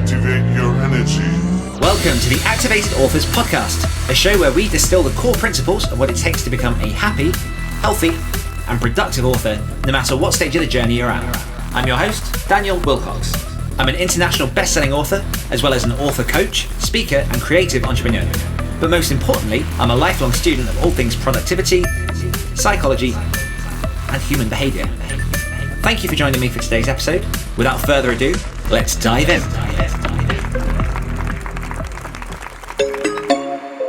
Activate your energy. Welcome to the Activated Authors Podcast, a show where we distill the core principles of what it takes to become a happy, healthy, and productive author, no matter what stage of the journey you're at. I'm your host, Daniel Willcocks. I'm an international best-selling author, as well as an author coach, speaker, and creative entrepreneur. But most importantly, I'm a lifelong student of all things productivity, psychology, and human behavior. Thank you for joining me for today's episode. Without further ado, let's dive in.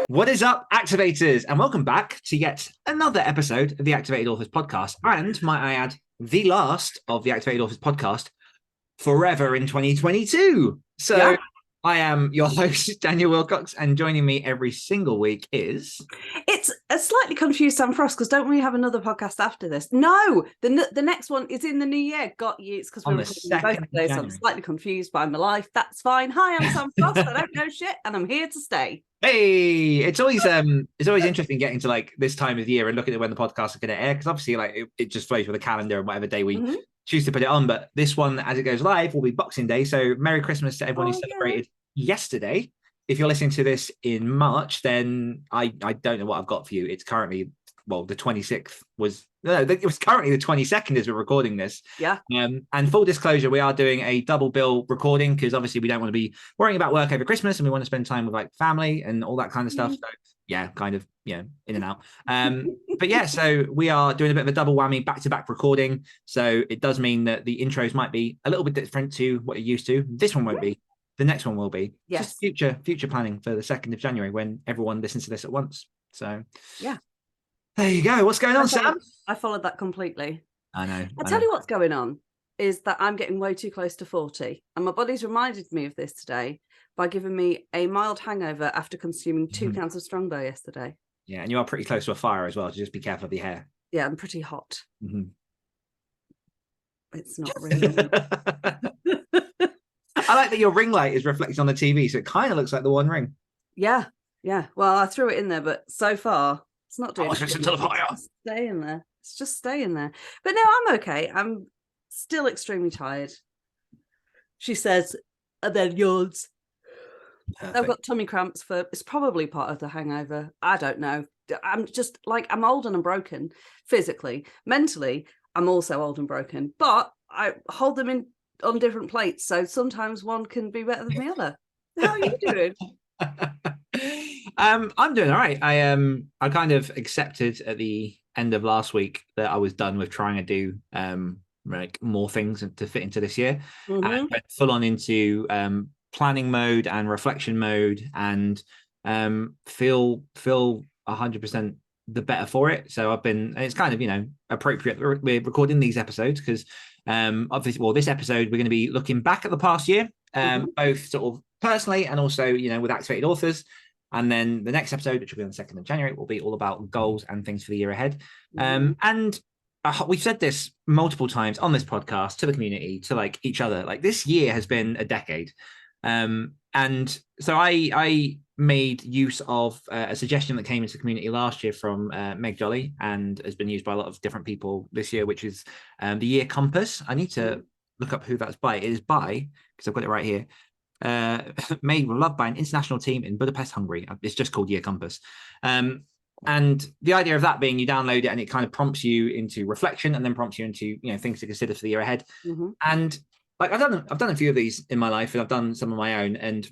What is up, Activators? And welcome back to yet another episode of the Activated Authors Podcast. And might I add, the last of the Activated Authors Podcast forever in 2022. So yeah. I am your host, Daniel Willcocks, and joining me every single week is... It's a slightly confused Sam Frost, because don't we have another podcast after this? No, the next one is in the new year. Got you. It's because we're recording both days, so I'm slightly confused by my life. That's fine. Hi, I'm Sam Frost. I don't know shit, and I'm here to stay. Hey, it's always interesting getting to like this time of the year and looking at when the podcasts are going to air, because obviously like it just flows with the calendar and whatever day we choose to put it on. But this one, as it goes live, will be Boxing Day. So Merry Christmas to everyone who celebrated yesterday. If you're listening to this in March, then I don't know what I've got for you. It's currently, well, the 26th it was currently the 22nd as we're recording this. Yeah. And full disclosure, we are doing a double bill recording because obviously we don't want to be worrying about work over Christmas, and we want to spend time with like family and all that kind of stuff. So yeah, kind of, in and out. But yeah, so we are doing a bit of a double whammy, back-to-back recording. So it does mean that the intros might be a little bit different to what you're used to. This one won't be. The next one will be. Yes. Just future planning for the 2nd of January when everyone listens to this at once. So yeah. There you go. What's going on, Sam? I followed that completely. I know. I tell you what's going on is that I'm getting way too close to 40. And my body's reminded me of this today by giving me a mild hangover after consuming 2 cans of Strongbow yesterday. Yeah, and you are pretty close to a fire as well, so just be careful of your hair. Yeah, I'm pretty hot. Mm-hmm. It's not real. I like that your ring light is reflected on the TV, so it kind of looks like the One Ring. Yeah. Well, I threw it in there, but so far it's not doing anything. It's just staying there. It's just staying there. But no, I'm okay. I'm still extremely tired. She says, and then yawns. Perfect. I've got tummy cramps it's probably part of the hangover. I don't know. I'm just like, I'm old and I'm broken physically. Mentally, I'm also old and broken, but I hold them on different plates. So sometimes one can be better than the other. How are you doing? I'm doing all right. I kind of accepted at the end of last week that I was done with trying to do like more things to fit into this year. And I went full on into planning mode and reflection mode, and feel 100% the better for it. So it's kind of appropriate that we're recording these episodes because obviously, well, this episode we're going to be looking back at the past year, both sort of personally and also with Activated Authors. And then the next episode, which will be on the 2nd of January, will be all about goals and things for the year ahead. And we've said this multiple times on this podcast to the community, to like each other. Like, this year has been a decade. And so I made use of a suggestion that came into the community last year from Meg Jolly, and has been used by a lot of different people this year, which is the Year Compass. I need to look up who that's by. It is by, because I've got it right here, made with love by an international team in Budapest, Hungary. It's just called Year Compass. And the idea of that being, you download it and it kind of prompts you into reflection, and then prompts you into things to consider for the year ahead. And like, I've done a few of these in my life, and I've done some of my own, and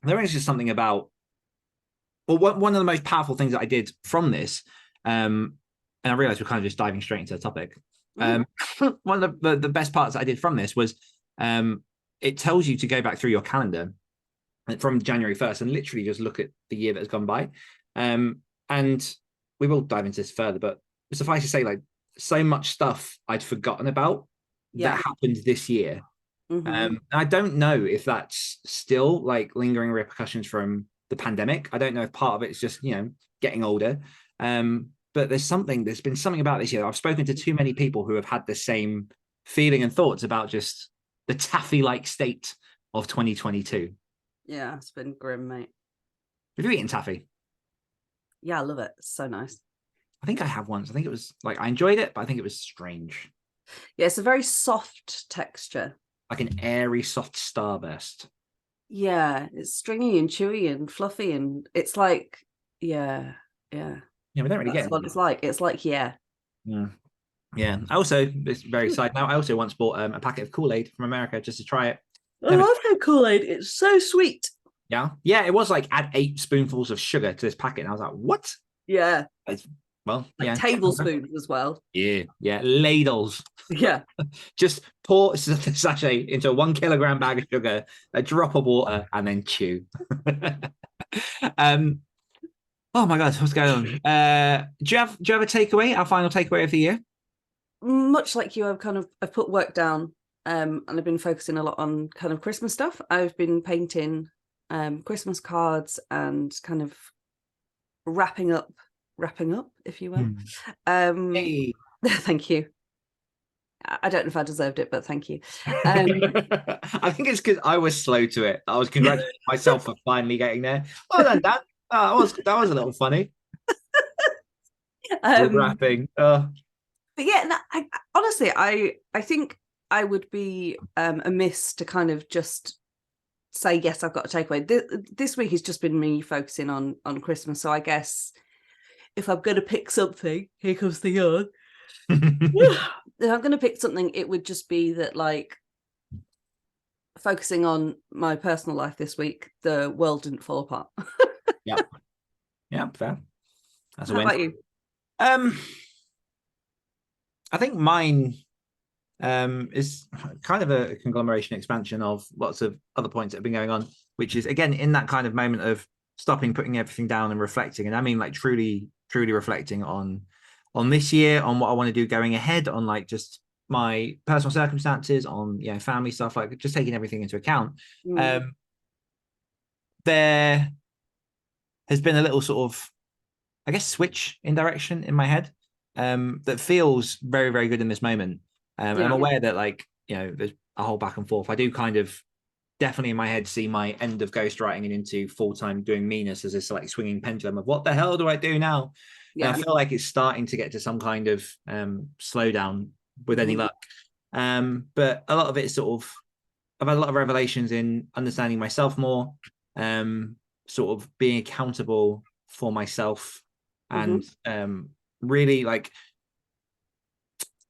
there is just something about, well, one of the most powerful things that I did from this, and I realized we're kind of just diving straight into the topic. One of the best parts that I did from this was it tells you to go back through your calendar from January 1st and literally just look at the year that has gone by. And we will dive into this further, but suffice to say, like, so much stuff I'd forgotten about that happened this year. And I don't know if that's still like lingering repercussions from the pandemic. I don't know if part of it is just, getting older. But there's been something about this year. I've spoken to too many people who have had the same feeling and thoughts about just the taffy-like state of 2022. Yeah, it's been grim, mate. Have you eaten taffy? Yeah, I love it. It's so nice. I think I have once. I think it was like, I enjoyed it, but I think it was strange. Yeah, it's a very soft texture. Like an airy, soft starburst. Yeah, it's stringy and chewy and fluffy, and it's like, yeah, yeah. Yeah, we don't really That's get what it. it's like. It's like, yeah. Yeah. Yeah. I also, it's very side now. I also once bought a packet of Kool-Aid from America just to try it. I Never. love that Kool-Aid. It's so sweet. Yeah. Yeah. It was like add 8 spoonfuls of sugar to this packet. And I was like, what? Yeah. It's, well, Like yeah. tablespoons as well. Yeah. Yeah. Ladles. Yeah. Just pour the sachet into a 1 kilogram bag of sugar, a drop of water, and then chew. um, oh my God, what's going on? Do you have a takeaway? Our final takeaway of the year? Much like you, I've put work down, and I've been focusing a lot on kind of Christmas stuff. I've been painting Christmas cards and kind of wrapping up, if you will. Hey. Thank you. I don't know if I deserved it, but thank you. I think it's because I was slow to it. I was congratulating myself for finally getting there. Oh, then that that was a little funny. Rapping. But yeah, no, honestly, I think I would be amiss to kind of just say yes, I've got a takeaway. This week has just been me focusing on Christmas, so I guess if I'm going to pick something, here comes the yawn. If I'm going to pick something, it would just be that, like, focusing on my personal life this week, the world didn't fall apart. Yeah, yeah, fair. That's a How win. about you? I think mine is kind of a conglomeration expansion of lots of other points that have been going on, which is again in that kind of moment of stopping, putting everything down and reflecting. And I mean like truly reflecting on this year, on what I want to do going ahead, on like just my personal circumstances, on family stuff, like just taking everything into account. There has been a little sort of, I guess, switch in direction in my head that feels very, very good in this moment. I'm aware that, like, there's a whole back and forth. I do kind of definitely in my head see my end of ghostwriting and into full-time doing meanness as this like swinging pendulum of what the hell do I do now? Yeah. And I feel like it's starting to get to some kind of slowdown with any luck. But a lot of it is sort of, I've had a lot of revelations in understanding myself more, sort of being accountable for myself, and really like,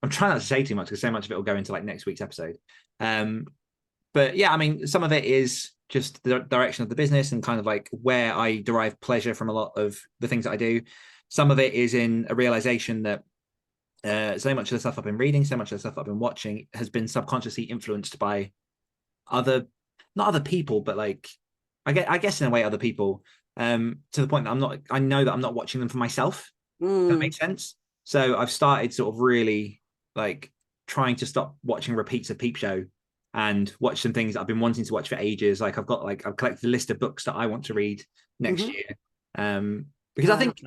I'm trying not to say too much because so much of it will go into like next week's episode. But yeah, I mean, some of it is just the direction of the business and kind of like where I derive pleasure from a lot of the things that I do. Some of it is in a realization that so much of the stuff I've been reading, so much of the stuff I've been watching has been subconsciously influenced by not other people, but like, I guess in a way, other people, to the point that I know that I'm not watching them for myself. If that makes sense. So I've started sort of really like trying to stop watching repeats of Peep Show and watch some things that I've been wanting to watch for ages. Like I've collected a list of books that I want to read next year. Because I think,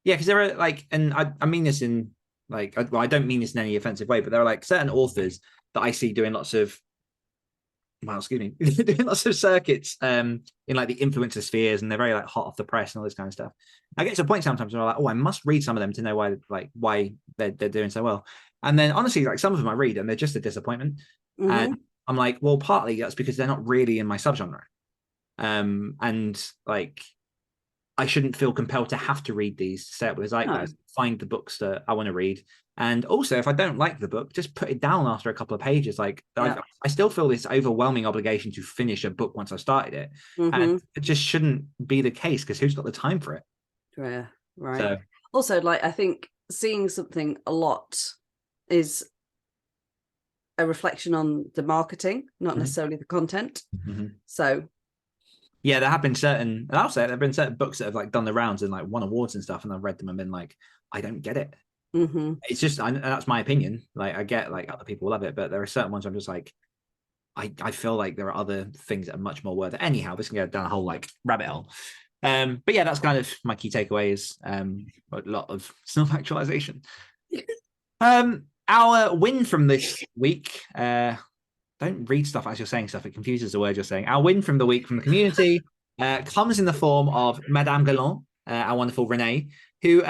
because there are like, and I mean this in like, well, I don't mean this in any offensive way, but there are like certain authors that I see doing lots of, well, excuse me, doing lots of circuits in like the influencer spheres, and they're very like hot off the press and all this kind of stuff. I get to a point sometimes where I'm like, oh, I must read some of them to know why they're doing so well. And then honestly, like some of them I read and they're just a disappointment. And I'm like, well, partly that's because they're not really in my subgenre. And like, I shouldn't feel compelled to have to read these to stay up with zeitgeist. Find the books that I want to read. And also, if I don't like the book, just put it down after a couple of pages. Like, I still feel this overwhelming obligation to finish a book once I've started it. And it just shouldn't be the case because who's got the time for it? Yeah, right. So, also, like, I think seeing something a lot is a reflection on the marketing, not necessarily the content. So yeah, there have been certain, and I'll say there have been certain books that have like done the rounds and like won awards and stuff, and I've read them and been like, I don't get it. It's just, that's my opinion. Like, I get like other people love it, but there are certain ones I'm just like, I feel like there are other things that are much more worth it. Anyhow, this can go down a whole like rabbit hole. But yeah, that's kind of my key takeaway is a lot of self-actualization. Our win from this week, don't read stuff as you're saying stuff. It confuses the word you're saying. Our win from the week from the community comes in the form of Madame Galland, our wonderful Renee, who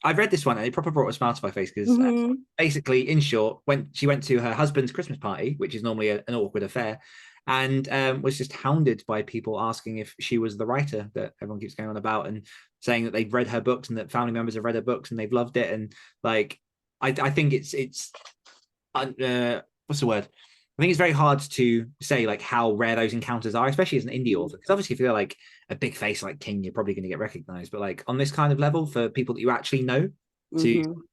I've read this one and it proper brought a smile to my face because basically, in short, she went to her husband's Christmas party, which is normally an awkward affair. and was just hounded by people asking if she was the writer that everyone keeps going on about, and saying that they'd read her books and that family members have read her books and they've loved it. And like, I think it's what's the word? I think it's very hard to say like how rare those encounters are, especially as an indie author. Because obviously, if you're like a big face like King, you're probably going to get recognized. But like on this kind of level, for people that you actually know, to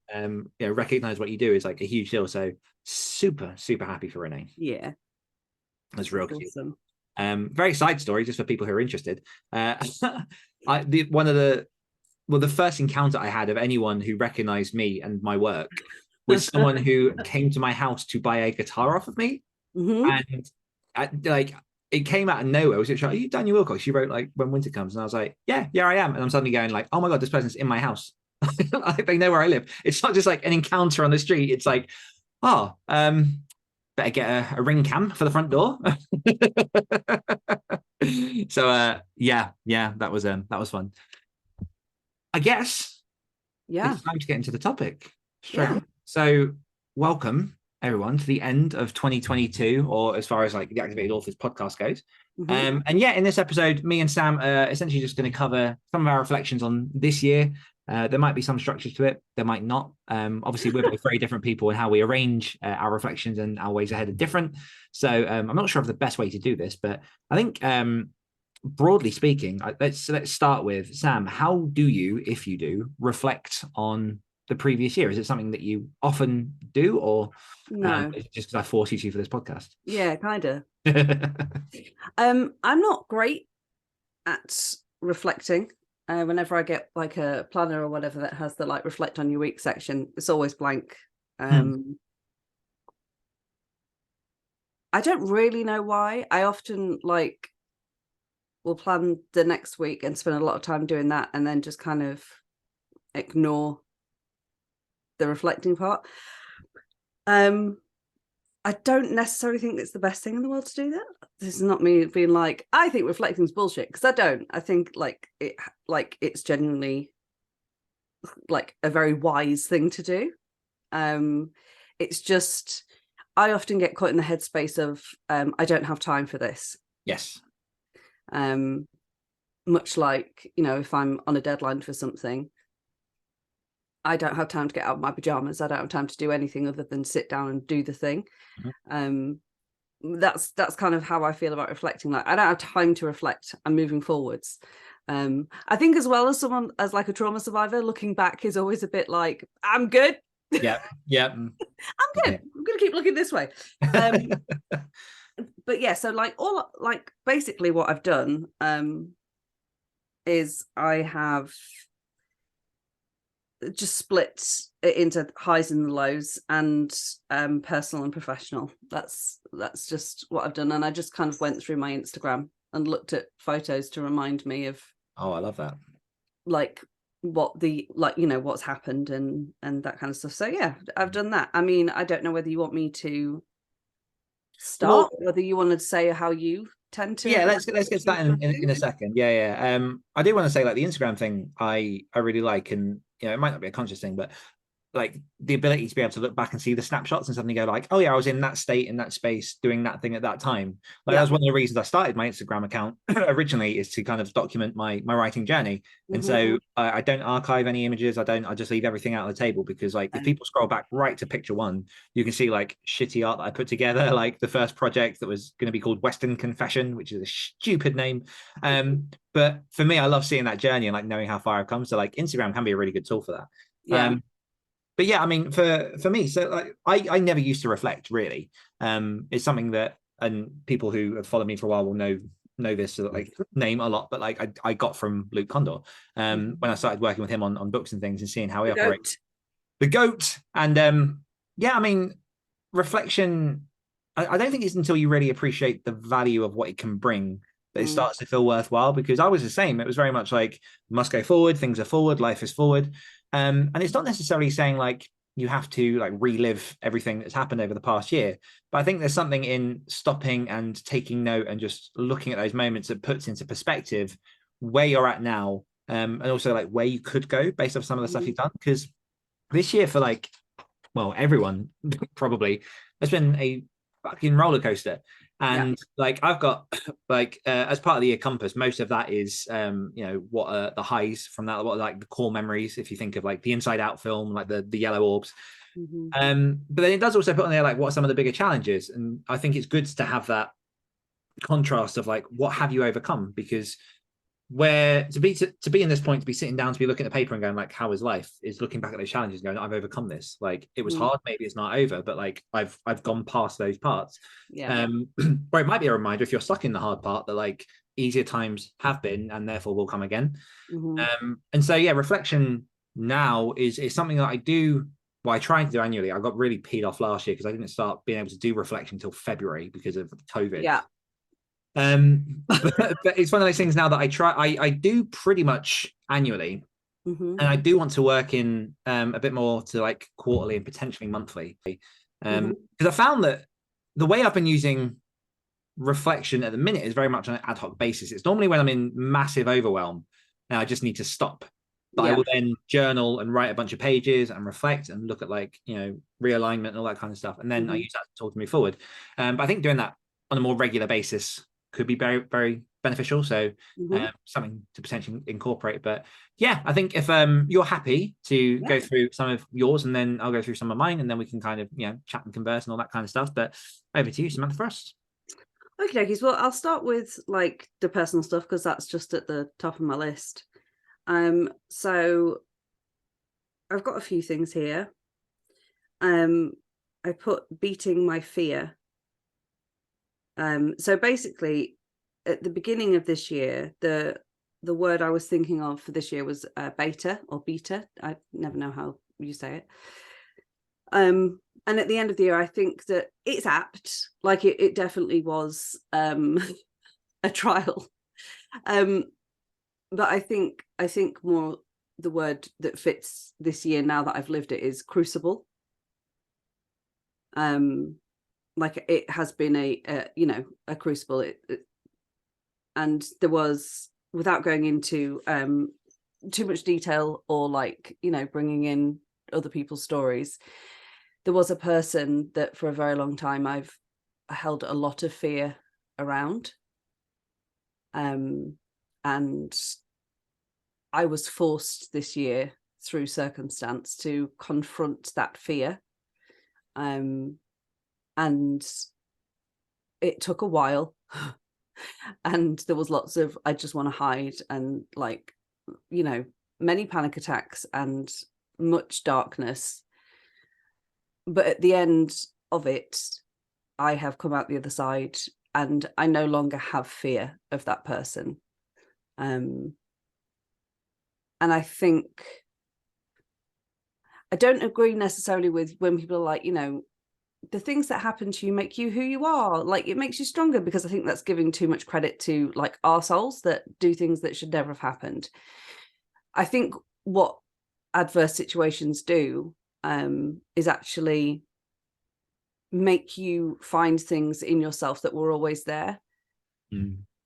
recognize what you do is like a huge deal. So super, super happy for Renee. Yeah, that's real awesome. Very side story, just for people who are interested. The first encounter I had of anyone who recognized me and my work was someone who came to my house to buy a guitar off of me. And like, it came out of nowhere. Was it, are you Daniel Willcocks? You wrote like When Winter Comes, and I was like, yeah, I am. And I'm suddenly going like, oh my god, this person's in my house. Like, they know where I live. It's not just like an encounter on the street. It's like, better get a ring cam for the front door. So yeah, that was fun. I guess it's time to get into the topic. So welcome everyone to the end of 2022, or as far as like the Activated Authors podcast goes. And yeah, in this episode, me and Sam are essentially just going to cover some of our reflections on this year. There might be some structure to it, there might not. Obviously, we're both very different people, and how we arrange our reflections and our ways ahead are different. So I'm not sure of the best way to do this, but I think broadly speaking, let's start with Sam. How do you, if you do, reflect on the previous year? Is it something that you often do, or no? Just because I force you to for this podcast? Yeah, kind of. I'm not great at reflecting. Whenever I get like a planner or whatever that has the like reflect on your week section, it's always blank. I don't really know why. I often like will plan the next week and spend a lot of time doing that, and then just kind of ignore the reflecting part. I don't necessarily think it's the best thing in the world to do that. This is not me being like, I think reflecting is bullshit, because I don't. I think it's genuinely like a very wise thing to do. It's just, I often get caught in the headspace of I don't have time for this. Yes. Much like, if I'm on a deadline for something, I don't have time to get out of my pajamas. I don't have time to do anything other than sit down and do the thing. That's kind of how I feel about reflecting. Like, I don't have time to reflect. I'm moving forwards. I think as well, as someone as like a trauma survivor, looking back is always a bit like, I'm good. Yeah. I'm good. I'm gonna keep looking this way. But yeah, so basically what I've done is I have just split it into highs and lows, and personal and professional. That's just what I've done. And I just kind of went through my Instagram and looked at photos to remind me of, oh, I love that, like what what's happened and that kind of stuff. So yeah, I've done that. I mean, I don't know whether you want me to start, whether you want to say how you tend to. Yeah, let's get to that in a second. Yeah. I do want to say, like, the Instagram thing I really like, and it might not be a conscious thing, but like the ability to be able to look back and see the snapshots and suddenly go like, oh yeah, I was in that state, in that space, doing that thing at that time. Like, that was one of the reasons I started my Instagram account originally, is to kind of document my writing journey. And so I don't archive any images. I just leave everything out on the table, because like if people scroll back right to picture one, you can see like shitty art that I put together, like the first project that was going to be called Western Confession, which is a stupid name. But for me, I love seeing that journey and like knowing how far I've come. So like Instagram can be a really good tool for that. But yeah, I mean, for me, so like I never used to reflect, really. It's something that, and people who have followed me for a while will know this, so that, like, name a lot, but like I got from Luke Condor when I started working with him on books and things, and seeing how he operates. The goat. And yeah, I mean, reflection, I don't think it's until you really appreciate the value of what it can bring that it starts to feel worthwhile. Because I was the same. It was very much like, must go forward, things are forward, life is forward. And it's not necessarily saying like you have to like relive everything that's happened over the past year, but I think there's something in stopping and taking note and just looking at those moments that puts into perspective where you're at now, and also like where you could go based off some of the stuff you've done. Because this year, for like, well, everyone probably, has been a fucking roller coaster. And like I've got like as part of the year compass, most of that is what are the highs from that, what are like the core memories, if you think of like the Inside Out film, like the yellow orbs. But then it does also put on there like what are some of the bigger challenges. And I think it's good to have that contrast of like what have you overcome, because where to be in this point, to be sitting down, to be looking at the paper and going like, how is life, is looking back at those challenges and going, I've overcome this. Like it was hard, maybe it's not over, but like I've gone past those parts. Where it might be a reminder, if you're stuck in the hard part, that like easier times have been and therefore will come again. And so reflection now is something that I tried to do annually. I got really peed off last year because I didn't start being able to do reflection until February because of COVID. But it's one of those things now that I do pretty much annually. And I do want to work in a bit more to like quarterly and potentially monthly. Because I found that the way I've been using reflection at the minute is very much on an ad hoc basis. It's normally when I'm in massive overwhelm and I just need to stop. But I will then journal and write a bunch of pages and reflect and look at like, realignment and all that kind of stuff. And then I use that to talk to me forward. But I think doing that on a more regular basis could be very, very beneficial. So something to potentially incorporate. But yeah, I think if you're happy to go through some of yours and then I'll go through some of mine and then we can kind of, chat and converse and all that kind of stuff. But over to you, Samantha Frost. Okay, well, I'll start with like the personal stuff because that's just at the top of my list. So I've got a few things here. I put beating my fear. So basically, at the beginning of this year, the word I was thinking of for this year was beta or beta. I never know how you say it. And at the end of the year, I think that it's apt. Like it definitely was a trial. But I think more the word that fits this year now that I've lived it is crucible. Like it has been a crucible. And there was, without going into too much detail or like, bringing in other people's stories, there was a person that for a very long time I've held a lot of fear around. And I was forced this year through circumstance to confront that fear. And it took a while. And there was lots of, I just want to hide and like, many panic attacks and much darkness. But at the end of it, I have come out the other side and I no longer have fear of that person. And I think I don't agree necessarily with when people are like, the things that happen to you make you who you are. Like it makes you stronger, because I think that's giving too much credit to like arseholes that do things that should never have happened. I think what adverse situations do is actually make you find things in yourself that were always there.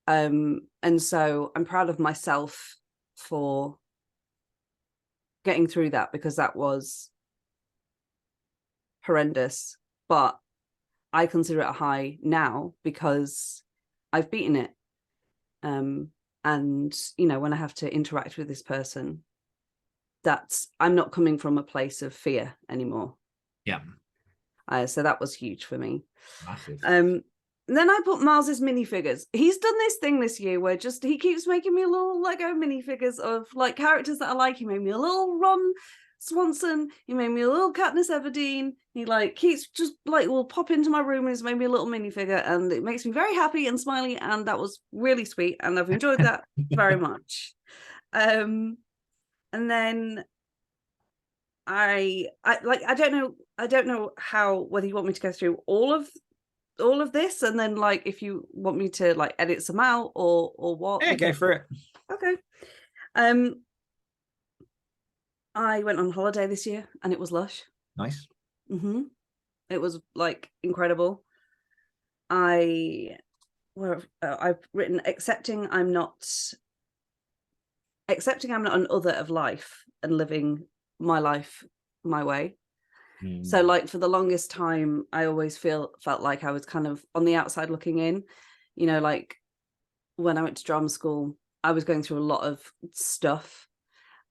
And so I'm proud of myself for getting through that, because that was horrendous, but I consider it a high now because I've beaten it. And when I have to interact with this person, I'm not coming from a place of fear anymore. So that was huge for me. Massive. Then I put Miles's minifigures. He's done this thing this year where he keeps making me little Lego minifigures of like characters that I like. He made me a little Ron Swanson. He made me a little Katniss Everdeen. He like keeps just like will pop into my room and he's made me a little minifigure, and it makes me very happy and smiley, and that was really sweet, and I've enjoyed that very much. And then I don't know how, whether you want me to go through all of this and then like if you want me to like edit some out or what. Yeah, go for it. Okay. I went on holiday this year and it was lush. Nice. It was like incredible. I've written accepting I'm not an other of life and living my life my way. So like for the longest time, I always felt like I was kind of on the outside looking in, you know, like when I went to drama school, I was going through a lot of stuff.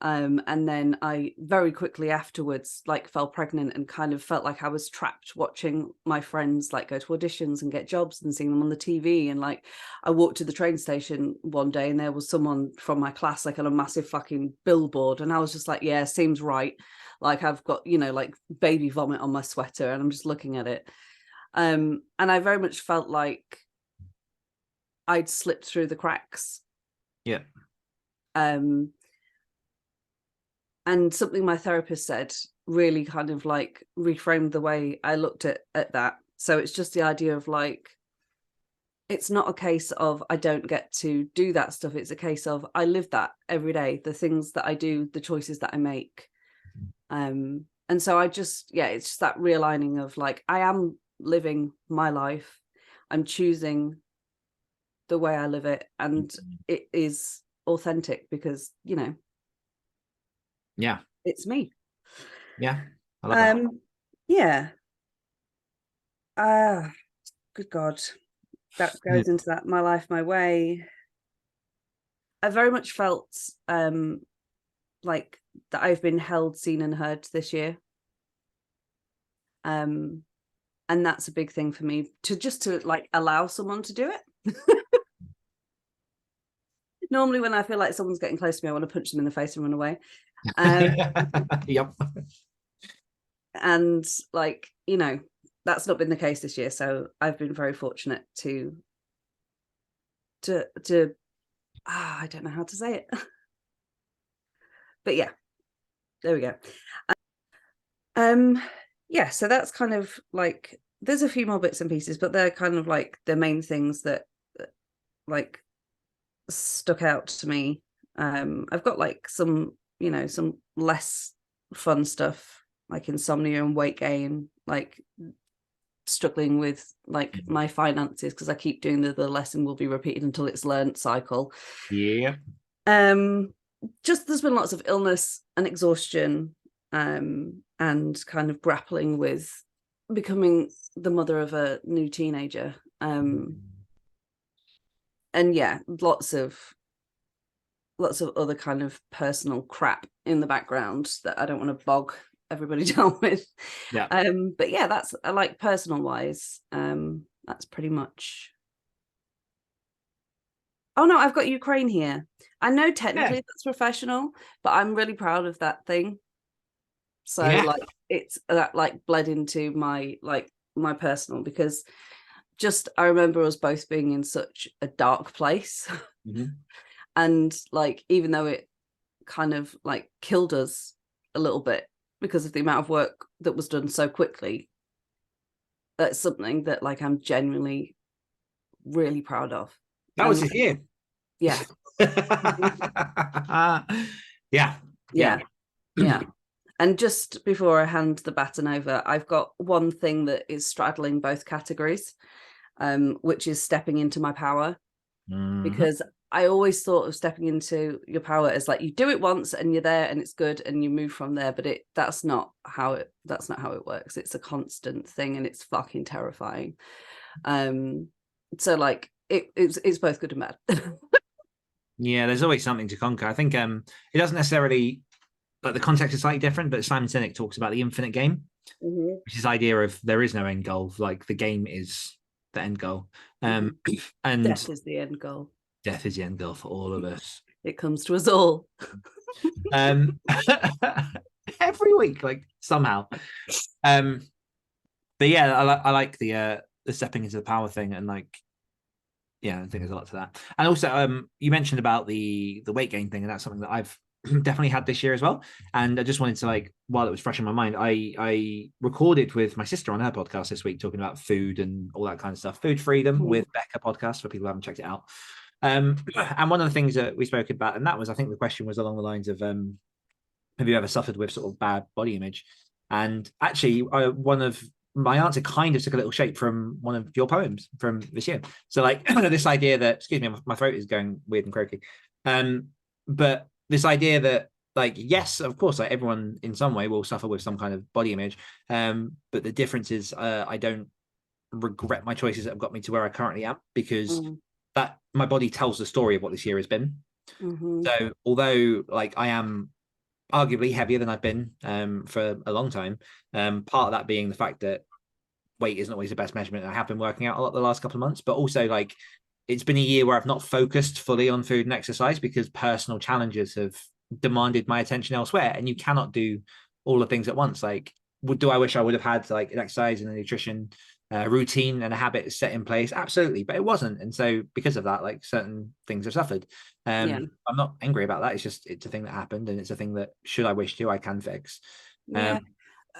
And then I very quickly afterwards like fell pregnant and kind of felt like I was trapped watching my friends like go to auditions and get jobs and seeing them on the TV. And like I walked to the train station one day and there was someone from my class like on a massive fucking billboard, and I was just like, yeah, seems right. Like I've got, you know, like baby vomit on my sweater and I'm just looking at it. And I very much felt like I'd slipped through the cracks. Yeah. And something my therapist said really kind of like reframed the way I looked at that. So it's just the idea of like, it's not a case of I don't get to do that stuff. It's a case of I live that every day, the things that I do, the choices that I make. And so I just, yeah, it's just that realigning of like, I am living my life. I'm choosing the way I live it. And it is authentic because, you know, yeah, it's me. Yeah. I love that. Yeah. Good God. That goes into that my life, my way. I very much felt like that I've been held, seen and heard this year. And that's a big thing for me to like allow someone to do it. Normally when I feel like someone's getting close to me, I want to punch them in the face and run away. Yep. And like, you know, that's not been the case this year. So I've been very fortunate to I don't know how to say it. But yeah, there we go. Yeah, so that's kind of like, there's a few more bits and pieces, but they're kind of like the main things that like stuck out to me. I've got like some, you know, some less fun stuff like insomnia and weight gain, like struggling with like my finances because I keep doing the lesson will be repeated until it's learned cycle. Yeah. Just there's been lots of illness and exhaustion, and kind of grappling with becoming the mother of a new teenager. And yeah, lots of other kind of personal crap in the background that I don't want to bog everybody down with. Yeah. But yeah, that's like personal wise. That's pretty much. Oh no, I've got Ukraine here. I know technically that's professional, but I'm really proud of that thing. So like it's that like bled into my like my personal, because just I remember us both being in such a dark place. And like even though it kind of like killed us a little bit because of the amount of work that was done so quickly, that's something that like I'm genuinely really proud of. That was his year. Yeah. Yeah. And just before I hand the baton over, I've got one thing that is straddling both categories, which is stepping into my power. Because I always thought of stepping into your power as like you do it once and you're there and it's good and you move from there, but that's not how it works. It's a constant thing and it's fucking terrifying. So like it's both good and bad. Yeah, there's always something to conquer. I think it doesn't necessarily, like the context is slightly different, but Simon Sinek talks about the infinite game, which is the idea of there is no end goal. Like the game is the end goal. And death is the end goal. Death is the end goal for all of us. It comes to us all. Every week, like somehow. But yeah, I like the stepping into the power thing, and like, yeah, I think there's a lot to that. And also, you mentioned about the weight gain thing, and that's something that I've definitely had this year as well. And I just wanted to, like, while it was fresh in my mind, I recorded with my sister on her podcast this week talking about food and all that kind of stuff. Food Freedom with Becca podcast for people who haven't checked it out. And one of the things that we spoke about, and that was, I think the question was along the lines of, have you ever suffered with sort of bad body image? And actually, one of my answer kind of took a little shape from one of your poems from this year. So like this idea that, excuse me, my throat is going weird and croaky. But this idea that like, yes, of course, like everyone in some way will suffer with some kind of body image. But the difference is I don't regret my choices that have got me to where I currently am, because that my body tells the story of what this year has been. So although like I am arguably heavier than I've been for a long time, part of that being the fact that weight isn't always the best measurement. I have been working out a lot the last couple of months, but also like it's been a year where I've not focused fully on food and exercise because personal challenges have demanded my attention elsewhere, and you cannot do all the things at once. Like, do I wish I would have had like an exercise and a nutrition routine and a habit set in place? Absolutely, but it wasn't, and so because of that, like certain things have suffered. I'm not angry about that. It's a thing that happened, and it's a thing that, should I wish to, I can fix.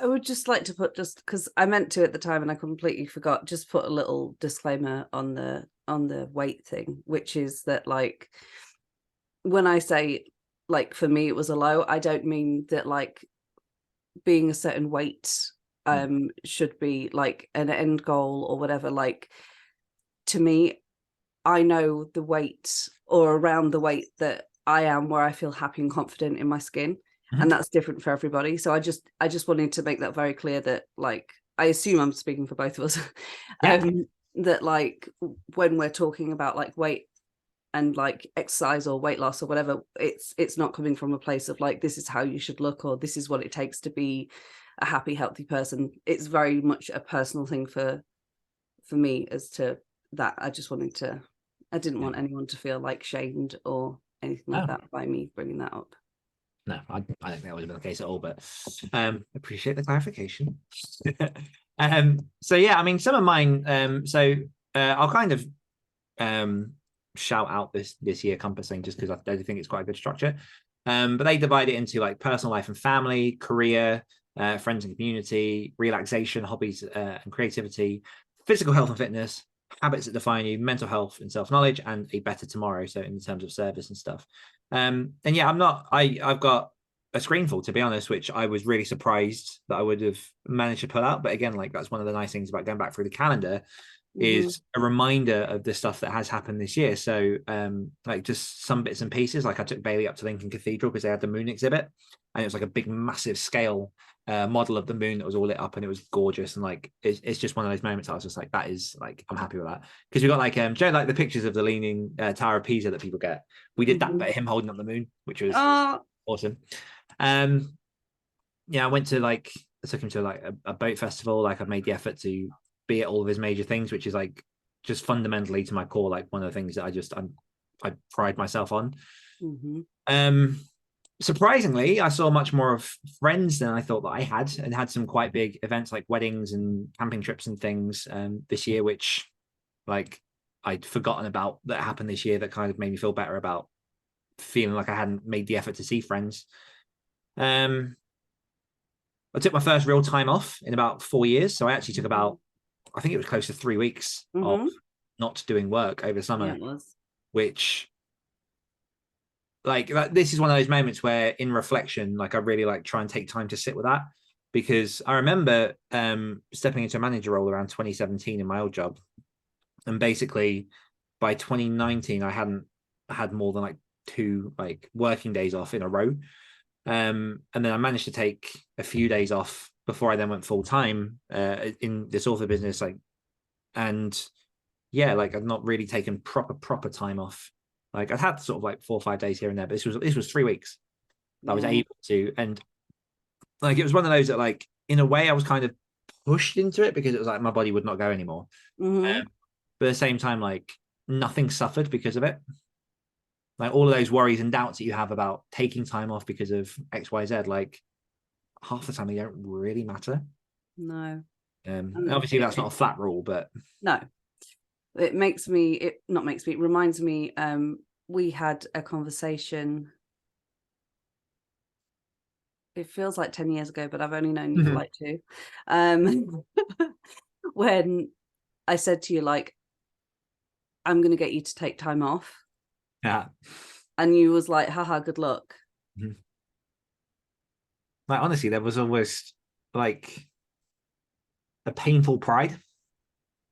I would just like to put, just because I meant to at the time and I completely forgot, just put a little disclaimer on the weight thing, which is that like when I say like for me it was a low, I don't mean that like being a certain weight should be like an end goal or whatever. Like to me, I know the weight or around the weight that I am where I feel happy and confident in my skin. And that's different for everybody. So I just wanted to make that very clear that like, I assume I'm speaking for both of us, that like when we're talking about like weight and like exercise or weight loss or whatever, it's not coming from a place of like, this is how you should look, or this is what it takes to be a happy, healthy person. It's very much a personal thing for me as to that. I didn't want anyone to feel like shamed or anything like that by me bringing that up. No, I don't think that would have been the case at all, but appreciate the clarification. So yeah, I mean, some of mine, I'll kind of shout out this year compass thing just because I do think it's quite a good structure. But they divide it into like personal life and family, career, friends and community, relaxation, hobbies and creativity, physical health and fitness, habits that define you, mental health and self-knowledge, and a better tomorrow. So in terms of service and stuff. And yeah, I've got a screenful, to be honest, which I was really surprised that I would have managed to pull out. But again, like that's one of the nice things about going back through the calendar is a reminder of the stuff that has happened this year. So like just some bits and pieces, like I took Bailey up to Lincoln Cathedral because they had the moon exhibit, and it was like a big massive scale model of the moon that was all lit up, and it was gorgeous. And like it's just one of those moments I was just like, that is like, I'm happy with that, because we got like Joe, like the pictures of the leaning Tower of Pisa that people get, we did that, but him holding up the moon, which was awesome. Yeah, I took him to like a boat festival. Like I've made the effort to be at all of his major things, which is like just fundamentally to my core, like one of the things that I pride myself on. Surprisingly, I saw much more of friends than I thought that I had, and had some quite big events like weddings and camping trips and things this year, which like I'd forgotten about that happened this year, that kind of made me feel better about feeling like I hadn't made the effort to see friends. I took my first real time off in about 4 years. So I actually took about, I think it was close to 3 weeks of not doing work over summer, which like this is one of those moments where in reflection, like I really like try and take time to sit with that, because I remember stepping into a manager role around 2017 in my old job. And basically by 2019, I hadn't had more than like 2 like working days off in a row. And then I managed to take a few days off before I then went full time in this author business. Like, and yeah, like I've not really taken proper time off. Like I've had sort of like 4 or 5 days here and there, but this was 3 weeks I was able to. And like it was one of those that like in a way I was kind of pushed into it, because it was like my body would not go anymore. But at the same time, like nothing suffered because of it. Like all of those worries and doubts that you have about taking time off because of XYZ, like half the time they don't really matter. No. Obviously that's not a flat rule, but no. It reminds me, we had a conversation, it feels like 10 years ago, but I've only known you for like 2. When I said to you, like, I'm going to get you to take time off. Yeah. And you was like, haha, good luck. Like, honestly, there was almost like a painful pride.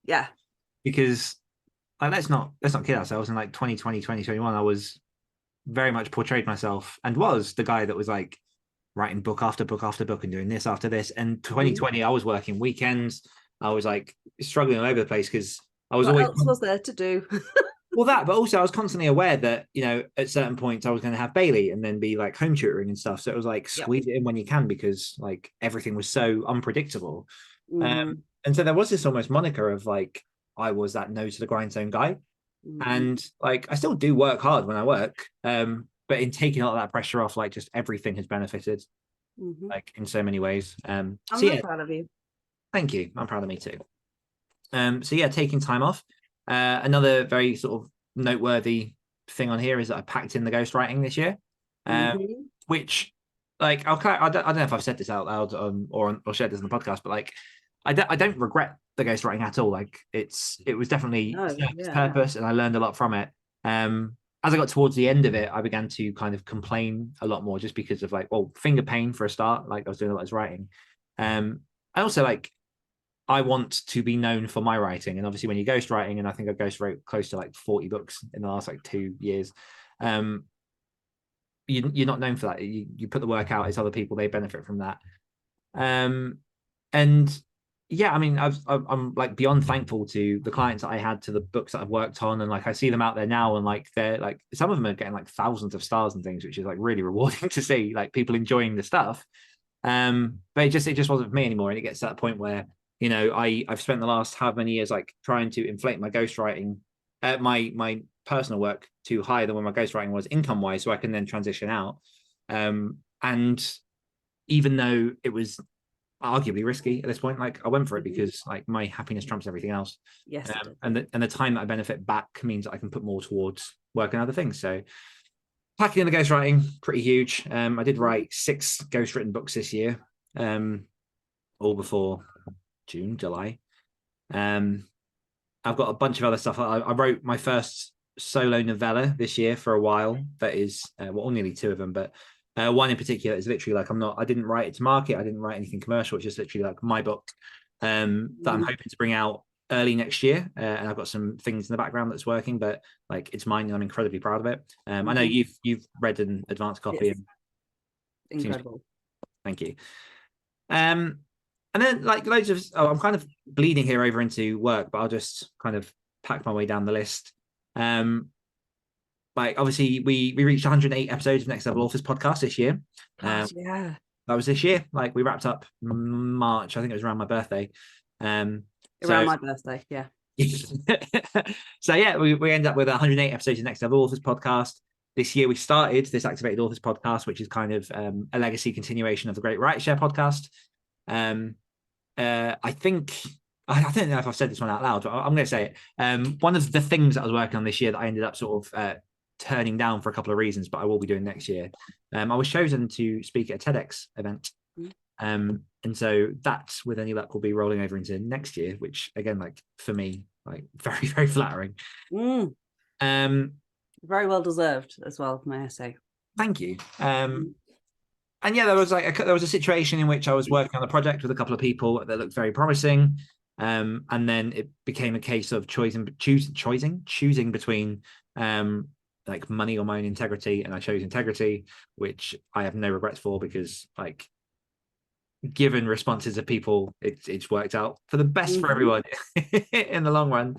Yeah. Because like, let's not kid ourselves. In like 2020, 2021, I was very much portrayed myself and was the guy that was like writing book after book after book and doing this after this. And 2020, I was working weekends. I was like struggling all over the place because I was what always else was there to do? well that, but also I was constantly aware that at certain points I was going to have Bailey and then be like home tutoring and stuff. So it was like squeeze it in when you can because like everything was so unpredictable. And so there was this almost moniker of like I was that no to the grindstone guy. And like I still do work hard when I work, but in taking all that pressure off, like just everything has benefited, like in so many ways. I'm really proud of you. Thank you. I'm proud of me too. So yeah, taking time off. Another very sort of noteworthy thing on here is that I packed in the ghostwriting this year, which like I don't know if I've said this out loud or shared this in the podcast, but like I don't regret the ghostwriting at all. Like it was definitely its purpose, and I learned a lot from it. As I got towards the end of it, I began to kind of complain a lot more just because of like, well, finger pain for a start. Like I was doing a lot of writing. I also like I want to be known for my writing, and obviously when you're ghostwriting, and I think I ghostwrote close to like 40 books in the last like 2 years. You're not known for that. You put the work out, it's other people, they benefit from that. And yeah, I mean, I'm like beyond thankful to the clients that I had, to the books that I've worked on, and like I see them out there now, and like they're like some of them are getting like thousands of stars and things, which is like really rewarding to see, like people enjoying the stuff. But it just wasn't for me anymore, and it gets to that point where I've spent the last how many years like trying to inflate my ghostwriting, my personal work to higher than when my ghostwriting was income wise, so I can then transition out. And even though it was arguably risky at this point, like I went for it because like my happiness trumps everything else. Yes, and the time that I benefit back means that I can put more towards work and other things. So packing in the ghostwriting, pretty huge. I did write 6 ghostwritten books this year, all before June, July. I've got a bunch of other stuff. I wrote my first solo novella this year for a while. That is, well, nearly 2 of them, but one in particular is literally like I didn't write it to market. I didn't write anything commercial. It's just literally like my book that I'm hoping to bring out early next year. And I've got some things in the background that's working, but like it's mine and I'm incredibly proud of it. I know you've read an advanced copy. Yes. Incredible. Thank you. And then like loads of, I'm kind of bleeding here over into work, but I'll just kind of pack my way down the list. Like obviously we reached 108 episodes of Next Level Authors podcast this year. Yeah, that was this year. Like we wrapped up March. I think it was around my birthday. Around my birthday, yeah. So yeah, we ended up with 108 episodes of Next Level Authors podcast. This year we started this Activated Authors podcast, which is kind of a legacy continuation of the Great Writer Share podcast. I think I don't know if I've said this one out loud, but I'm going to say it. One of the things that I was working on this year that I ended up sort of turning down for a couple of reasons, but I will be doing next year. I was chosen to speak at a TEDx event. And so that, with any luck, will be rolling over into next year, which again, like for me, like very, very flattering. Very well deserved as well, may I say. Thank you. And yeah, there was a situation in which I was working on a project with a couple of people that looked very promising. And then it became a case of choosing between like money or my own integrity, and I chose integrity, which I have no regrets for, because like given responses of people, it's worked out for the best for everyone in the long run.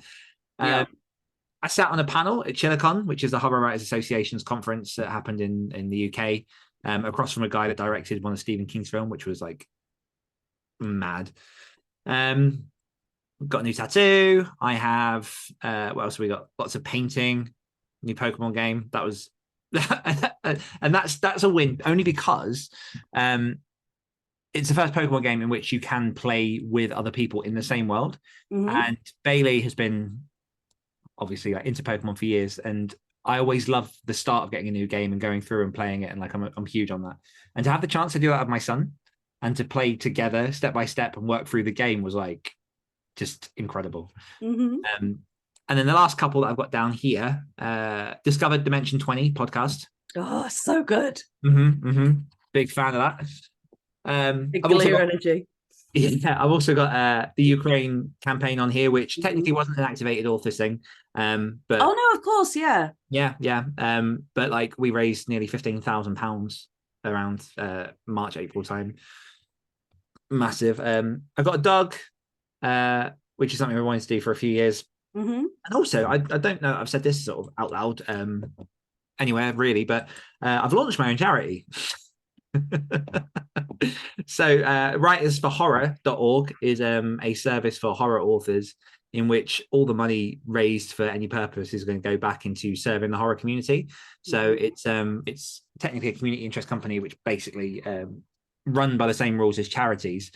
I sat on a panel at Chilicon, which is the Horror Writers Association's conference that happened in the UK, across from a guy that directed one of Stephen King's film, which was like mad. Got a new tattoo. I have what else have we got? Lots of painting. New Pokemon game. That was and that's a win, only because it's the first Pokemon game in which you can play with other people in the same world. And Bailey has been obviously like into Pokemon for years, and I always love the start of getting a new game and going through and playing it, and like I'm huge on that. And to have the chance to do that with my son and to play together step by step and work through the game was like just incredible. And then the last couple that I've got down here, discovered Dimension 20 podcast. Oh, so good. Big fan of that. Big clear energy. Yeah, I've also got the Ukraine campaign on here, which technically wasn't an activated authors thing. But oh no, of course, yeah. yeah. But like we raised nearly £15,000 around March, April time. Massive. I've got a dog, which is something I wanted to do for a few years. And also, I don't know, I've said this sort of out loud anywhere really, but I've launched my own charity. So writersforhorror.org is a service for horror authors in which all the money raised for any purpose is going to go back into serving the horror community. So it's technically a community interest company which basically run by the same rules as charities,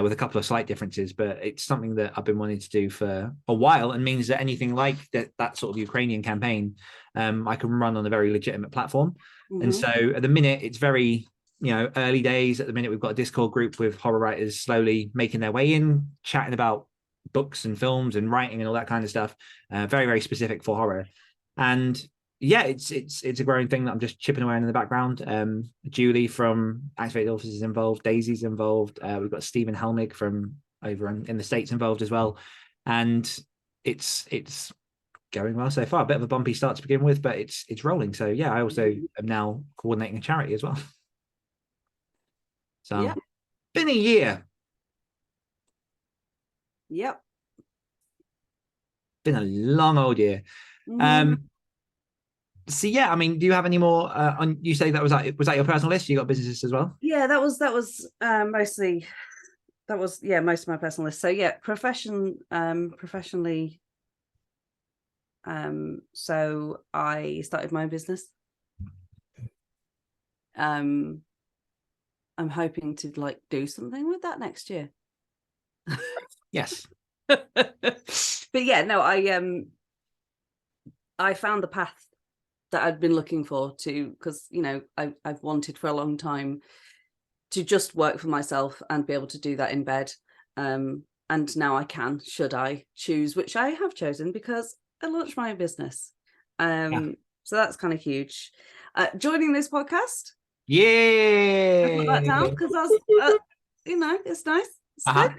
with a couple of slight differences, but it's something that I've been wanting to do for a while, and means that anything like that sort of Ukrainian campaign, I can run on a very legitimate platform. And so at the minute it's very, early days. At the minute we've got a Discord group with horror writers slowly making their way in, chatting about books and films and writing and all that kind of stuff, very, very specific for horror. And yeah, it's a growing thing that I'm just chipping away in the background. Julie from Activated Authors is involved, Daisy's involved, we've got Stephen Helmig from over in the States involved as well. And it's going well so far. A bit of a bumpy start to begin with, but it's rolling. So yeah, I also am now coordinating a charity as well. So yeah. Been a year. Yep. Been a long old year. So yeah, I mean, do you have any more on, you say that was that your personal list? You got businesses as well? Yeah, that was mostly, most of my personal list. So yeah, professionally, so I started my own business. I'm hoping to like do something with that next year. Yes. But yeah, no, I found the path that I'd been looking for, to, because I've wanted for a long time to just work for myself and be able to do that in bed. And now I can, should I choose, which I have chosen because I launched my own business. So that's kind of huge. Joining this podcast. Yeah. I put that down because I was, it's nice. It's good.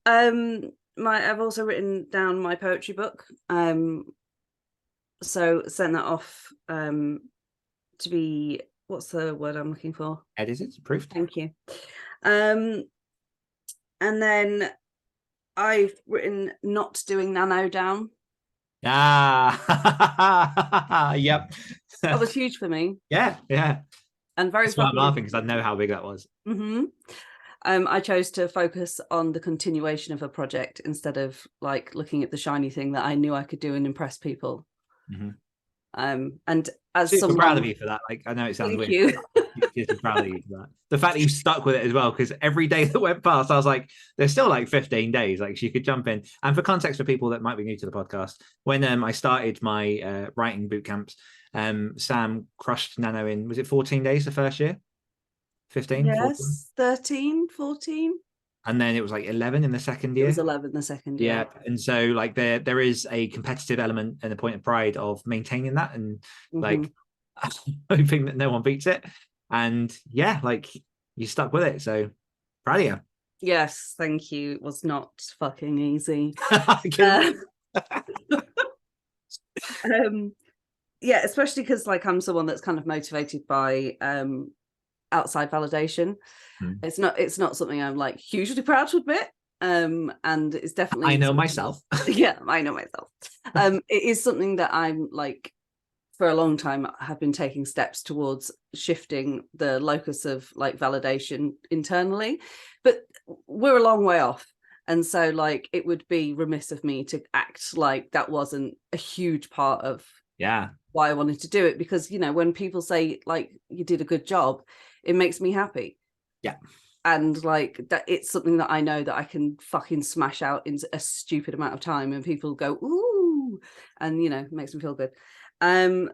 I've also written down my poetry book. So sent that off to be, what's the word I'm looking for? Edited, approved. Thank you. And then I've written not doing nano down. Yep. That was huge for me. Yeah. And very. That's why I'm laughing, because I know how big that was. I chose to focus on the continuation of a project instead of like looking at the shiny thing that I knew I could do and impress people. And as super someone, proud of you for that. Like, I know it sounds thank weird. You. Super proud of you for that. The fact that you stuck with it as well, because every day that went past, I was like, there's still like 15 days. Like, she could jump in. And for context, for people that might be new to the podcast, when I started my writing boot camps, Sam crushed nano in, was it 14 days the first year? 15? Yes, 14? 13, 14. And then it was like 11 in the second year. It was 11 the second year. Yeah. And so like there is a competitive element and a point of pride of maintaining that, and like hoping that no one beats it. And yeah, like you stuck with it. So proud of you. Yes, thank you. It was not fucking easy. Yeah, especially because like I'm someone that's kind of motivated by outside validation. It's not something I'm like hugely proud to admit. And it's definitely, I know myself. Yeah, I know myself. It is something that I'm like, for a long time, have been taking steps towards shifting the locus of like validation internally, but we're a long way off. And so like it would be remiss of me to act like that wasn't a huge part of why I wanted to do it, because when people say like you did a good job, it makes me happy. Yeah. And like that, it's something that I know that I can fucking smash out in a stupid amount of time, and people go ooh, and it makes me feel good. And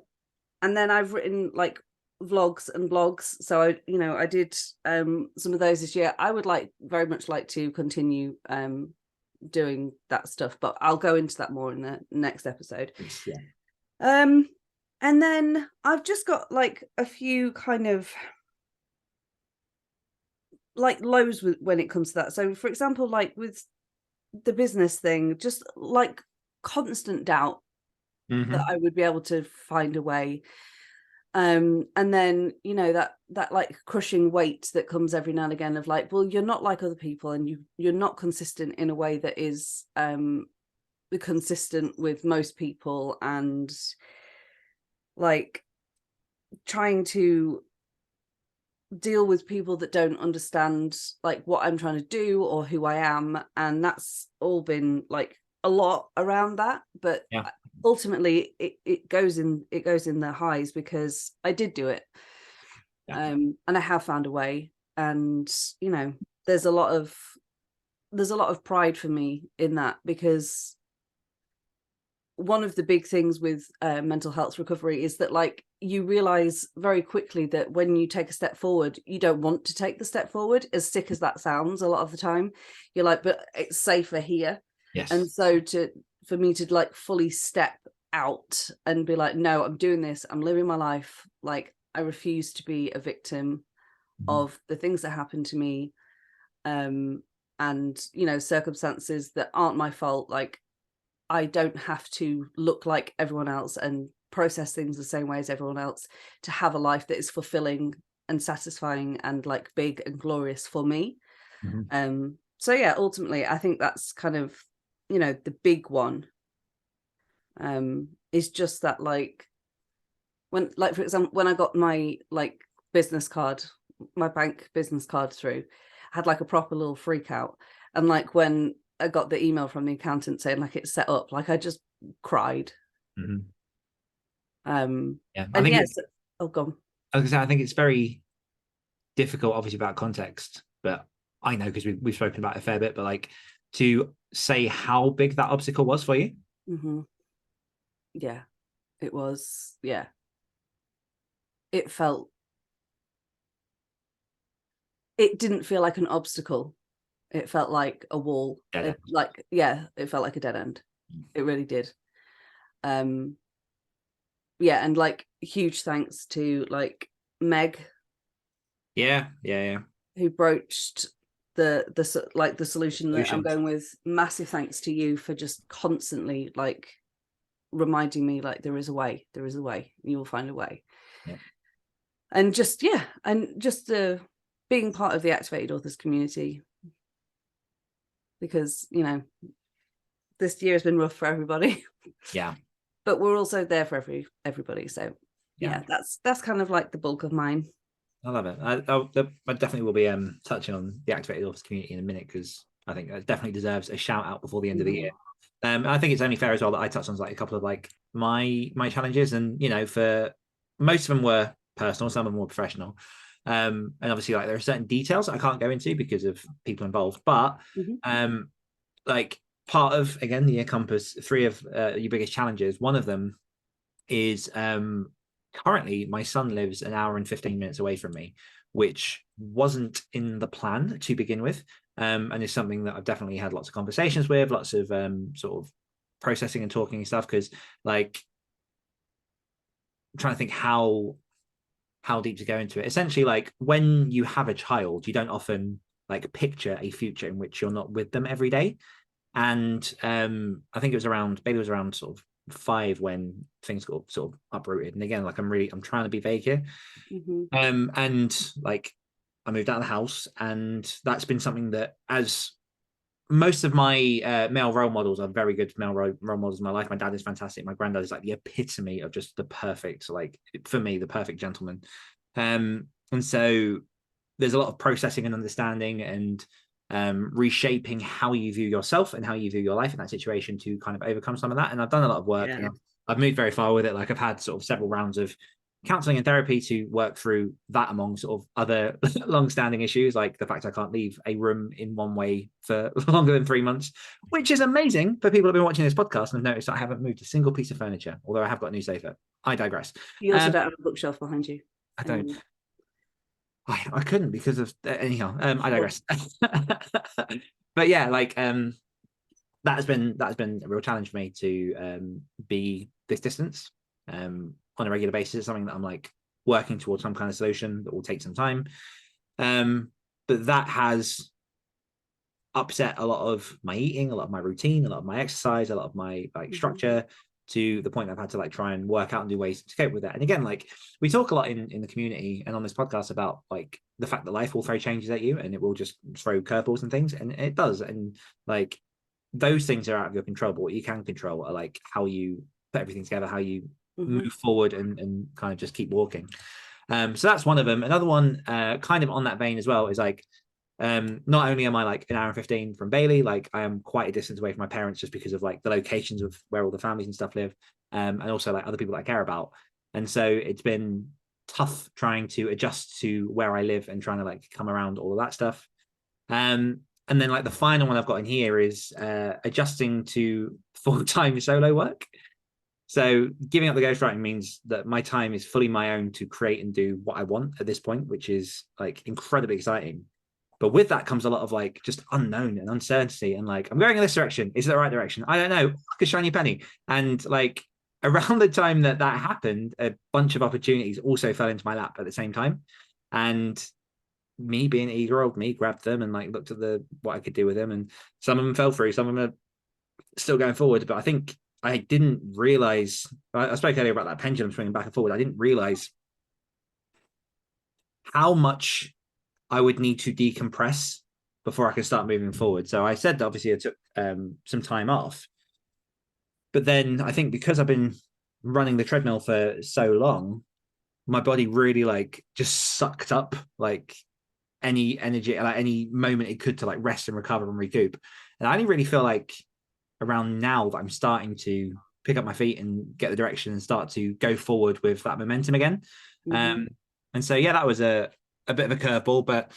then I've written like vlogs and blogs, so I did some of those this year. I would very much like to continue doing that stuff, but I'll go into that more in the next episode. And then I've just got like a few kind of like lows when it comes to that. So for example, like with the business thing, just like constant doubt that I would be able to find a way. And then, you know, that like crushing weight that comes every now and again of like, well, you're not like other people, and you're not consistent in a way that is consistent with most people, and like trying to deal with people that don't understand like what I'm trying to do or who I am, and that's all been like a lot around that. But Yeah. ultimately it goes in the highs, because I did do it. Yeah. And I have found a way, and you know, there's a lot of pride for me in that, because one of the big things with mental health recovery is that like you realize very quickly that when you take a step forward, you don't want to take the step forward, as sick as that sounds. A lot of the time you're like, but it's safer here. And Yes. so for me to like fully step out and be like, no, I'm doing this, I'm living my life, like I refuse to be a victim of the things that happen to me, and you know, circumstances that aren't my fault. Like I don't have to look like everyone else and process things the same way as everyone else to have a life that is fulfilling and satisfying and like big and glorious for me. So yeah, ultimately I think that's kind of, you know, the big one, is just that like when, like for example, when I got my like business card, my bank business card through, I had like a proper little freak out. And like when I got the email from the accountant saying like it's set up, like I just cried. Yeah. I And think yes, oh god. I was gonna say, I think it's very difficult, obviously, about context, but I know because we've spoken about it a fair bit, but like to say how big that obstacle was for you. Yeah, it was. Yeah, it felt, it didn't feel like an obstacle. It felt like a wall. Yeah. Like, yeah, it felt like a dead end. It really did. Um, yeah, and like huge thanks to like Meg, Yeah. Yeah. Yeah. who broached the like the solution that I'm Solution. going with. Massive thanks to you for just constantly like reminding me like there is a way, you will find a way. Yeah. And just being part of the Activated Authors community, because you know this year has been rough for everybody. Yeah. But we're also there for everybody. So Yeah. yeah, that's kind of like the bulk of mine. I love it. I definitely will be touching on the Activated Office community in a minute, because I think that definitely deserves a shout out before the end of the year. I think it's only fair as well that I touched on like a couple of like my challenges, and you know, for most of them were personal, some of them were professional. And obviously like there are certain details that I can't go into because of people involved, but like part of, again, the year compass, three of your biggest challenges, one of them is currently my son lives an hour and 15 minutes away from me, which wasn't in the plan to begin with, and it's something that I've definitely had lots of conversations with, lots of sort of processing and talking and stuff, because like I'm trying to think how deep to go into it. Essentially, like when you have a child, you don't often like picture a future in which you're not with them every day. And I think it was around, baby was around sort of 5 when things got sort of uprooted. And again, like I'm trying to be vague here. And like I moved out of the house, and that's been something that, as most of my male role models are very good male role models in my life. My dad is fantastic. My granddad is like the epitome of just the perfect, like for me, the perfect gentleman. And so there's a lot of processing and understanding and reshaping how you view yourself and how you view your life in that situation to kind of overcome some of that. And I've done a lot of work, and I've moved very far with it. Like I've had sort of several rounds of counseling and therapy to work through that, among sort of other long-standing issues, like the fact I can't leave a room in one way for longer than 3 months, which is amazing for people who have been watching this podcast and have noticed that I haven't moved a single piece of furniture, although I have got a new sofa. I digress. You also don't have a bookshelf behind you. I don't. I couldn't because of anyhow. I digress. But yeah, like that has been a real challenge for me to be this distance on a regular basis. Something that I'm like working towards some kind of solution that will take some time. but that has upset a lot of my eating, a lot of my routine, a lot of my exercise, a lot of my like structure, to the point I've had to like try and work out and do ways to cope with that. And again, like we talk a lot in the community and on this podcast about like the fact that life will throw changes at you and it will just throw curveballs and things, and it does. And like those things are out of your control, but what you can control are like how you put everything together, how you move forward and kind of just keep walking. So that's one of them. Another one, kind of on that vein as well, is like not only am I like an hour and 15 from Bailey, like I am quite a distance away from my parents just because of like the locations of where all the families and stuff live, and also like other people that I care about. And so it's been tough trying to adjust to where I live and trying to like come around all of that stuff. And then like the final one I've got in here is adjusting to full-time solo work. So giving up the ghostwriting means that my time is fully my own to create and do what I want at this point, which is like incredibly exciting. But with that comes a lot of like just unknown and uncertainty, and like I'm going in this direction. Is it the right direction? I don't know. Like a shiny penny. And like around the time that happened, a bunch of opportunities also fell into my lap at the same time. And me being eager old me grabbed them and like looked at what I could do with them. And some of them fell through, some of them are still going forward. But I think I didn't realize, I spoke earlier about that pendulum swinging back and forward. I didn't realize how much I would need to decompress before I could start moving forward. So I said that obviously I took some time off, but then I think because I've been running the treadmill for so long, my body really like just sucked up like any energy, like any moment it could to like rest and recover and recoup. And I only really feel like around now that I'm starting to pick up my feet and get the direction and start to go forward with that momentum again. And so yeah, that was a bit of a curveball, but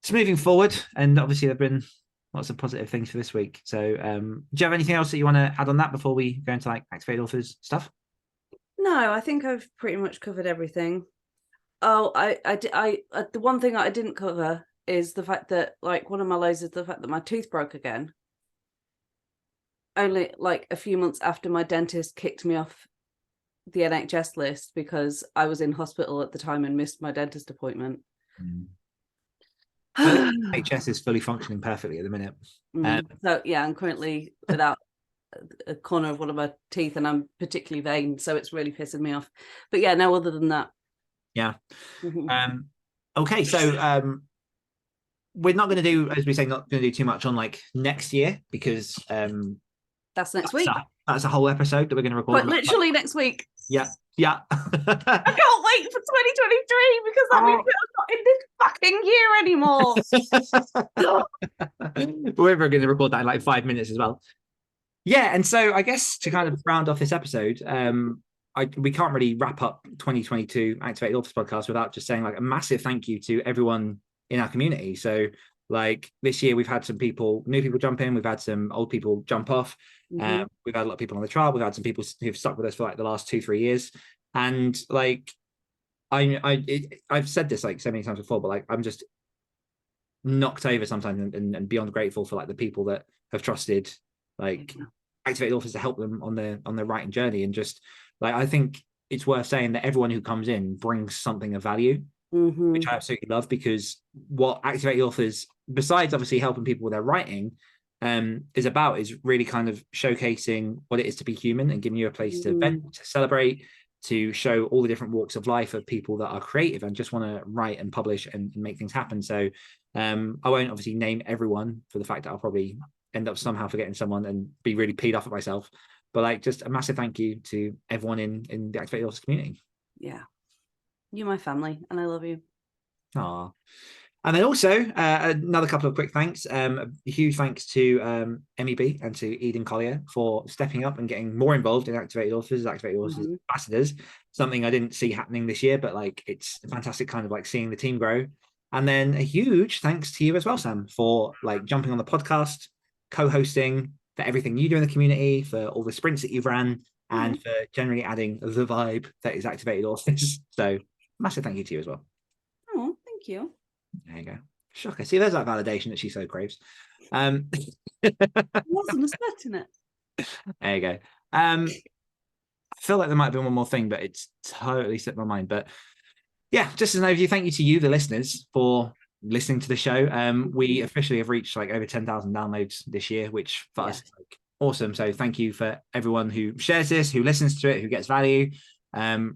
it's moving forward. And obviously there've been lots of positive things for this week. So do you have anything else that you want to add on that before we go into like Activate Authors stuff? No, I think I've pretty much covered everything. Oh, the one thing I didn't cover is the fact that like one of my lows is the fact that my tooth broke again. Only like a few months after my dentist kicked me off the NHS list because I was in hospital at the time and missed my dentist appointment. NHS is fully functioning perfectly at the minute. So yeah, I'm currently without a corner of one of my teeth and I'm particularly vain, so it's really pissing me off. But yeah, no, other than that. Yeah. Okay, so we're not going to do, as we say, not going to do too much on like next year because that's next week. That's a whole episode that we're going to record. But literally next week. Yeah. I can't wait for 2023 because that means I'm not in this fucking year anymore. We're going to record that in like 5 minutes as well. Yeah, and so I guess to kind of round off this episode, we can't really wrap up 2022 Activate Authors podcast without just saying like a massive thank you to everyone in our community. So like this year we've had some new people jump in, we've had some old people jump off, we've had a lot of people on the trial, we've had some people who've stuck with us for like the last 2-3 years, and like I've said this like so many times before, but like I'm just knocked over sometimes and beyond grateful for like the people that have trusted like Activate Authors to help them on their writing journey. And just like I think it's worth saying that everyone who comes in brings something of value, which I absolutely love, because what Activate Authors, besides obviously helping people with their writing, is about is really kind of showcasing what it is to be human and giving you a place to vent, to celebrate, to show all the different walks of life of people that are creative and just want to write and publish and make things happen. So I won't obviously name everyone for the fact that I'll probably end up somehow forgetting someone and be really peed off at myself. But like just a massive thank you to everyone in the Activate Authors community. Yeah. You're my family and I love you. Aww. And then also another couple of quick thanks. A huge thanks to MEB and to Eden Collier for stepping up and getting more involved in Activate Authors, Activate Authors ambassadors. Something I didn't see happening this year, but like it's fantastic kind of like seeing the team grow. And then a huge thanks to you as well, Sam, for like jumping on the podcast, co-hosting, for everything you do in the community, for all the sprints that you've ran, and for generally adding the vibe that is Activated Authors. So massive thank you to you as well. Oh, thank you. There you go. Shocker. See, there's that validation that she so craves. I wasn't expecting it. There you go. I feel like there might have been one more thing, but it's totally slipped my mind. But yeah, just as an overview, thank you to you, the listeners, for listening to the show. We officially have reached like over 10,000 downloads this year, which for us is like awesome. So thank you for everyone who shares this, who listens to it, who gets value.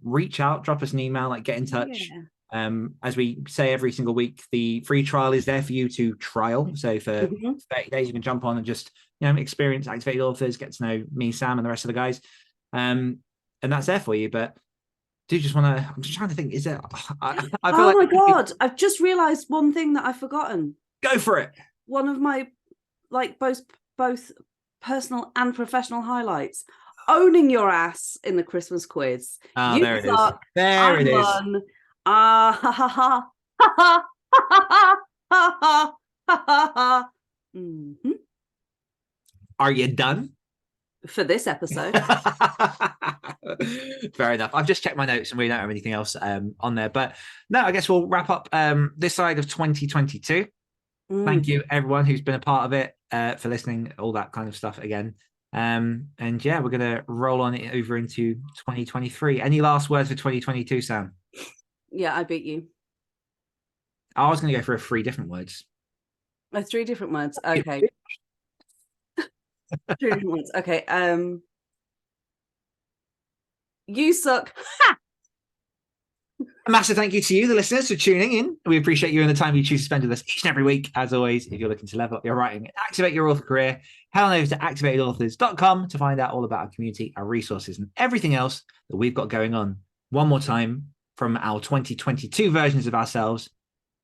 Reach out, drop us an email, like get in touch. As we say every single week, the free trial is there for you to trial. So for 30 days, you can jump on and just, experience activated authors, get to know me, Sam, and the rest of the guys. And that's there for you. But do you just want to, I'm just trying to think, is there, I feel oh my God, I've just realized one thing that I've forgotten. Go for it. One of my, like, both personal and professional highlights. Owning your ass in the Christmas quiz. Oh, there it is. There it is. Ha ha ha ha ha ha ha ha ha. Are you done? For this episode. Fair enough. I've just checked my notes and we don't have anything else on there. But no, I guess we'll wrap up this side of 2022. Thank you, everyone who's been a part of it, for listening, all that kind of stuff again. And yeah, we're going to roll on it over into 2023. Any last words for 2022, Sam? Yeah, I beat you. I was going to go for 3 different words. 3 different words. Okay. 3 different words. Okay. You suck. A massive thank you to you, the listeners, for tuning in. We appreciate you and the time you choose to spend with us each and every week. As always, if you're looking to level up your writing and activate your author career, head on over to activatedauthors.com to find out all about our community, our resources, and everything else that we've got going on. One more time from our 2022 versions of ourselves.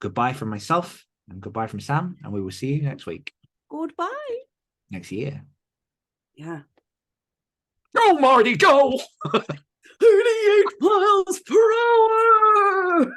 Goodbye from myself and goodbye from Sam, and we will see you next week. Goodbye. Next year. Yeah. Go, Marty, go! 38 miles per hour.